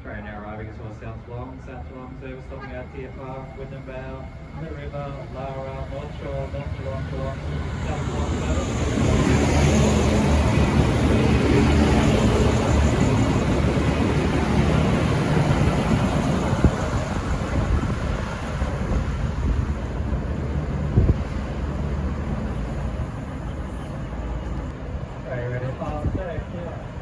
Footscray now arriving as well, South Geelong, service stopping out TFR, Wyndham Vale, the River, Lara, North Shore, North Geelong, South Geelong service. Okay, ready, fast, yeah.